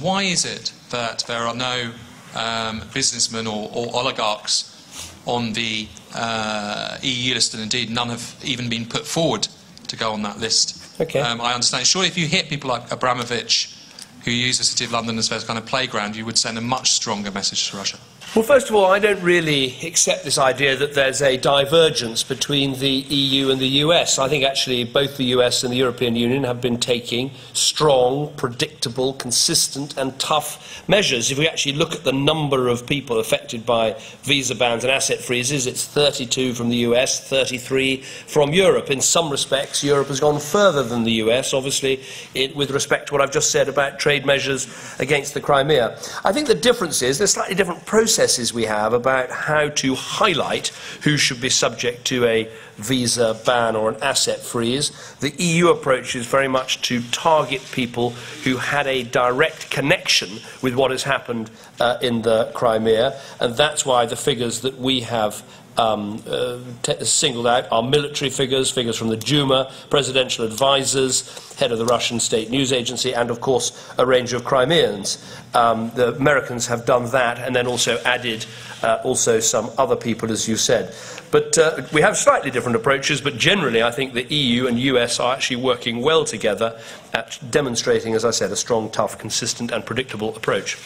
Why is it that there are no businessmen or oligarchs on the EU list, and indeed none have even been put forward to go on that list? Okay. I understand. Surely if you hit people like Abramovich, who use the City of London as their kind of playground, you would send a much stronger message to Russia. Well, first of all, I don't really accept this idea that there's a divergence between the EU and the US. I think actually both the US and the European Union have been taking strong, predictable, consistent and tough measures. If we actually look at the number of people affected by visa bans and asset freezes, it's 32 from the US, 33 from Europe. In some respects, Europe has gone further than the US, obviously, with respect to what I've just said about trade measures against the Crimea. I think the difference is there's slightly different processes we have about how to highlight who should be subject to a visa ban or an asset freeze. The EU approach is very much to target people who had a direct connection with what has happened in the Crimea, and that's why the figures that we have singled out are military figures, figures from the Duma, presidential advisors, head of the Russian state news agency, and of course a range of Crimeans. The Americans have done that, and then also added also some other people, as you said. But we have slightly different approaches, but generally I think the EU and US are actually working well together at demonstrating, as I said, a strong, tough, consistent and predictable approach.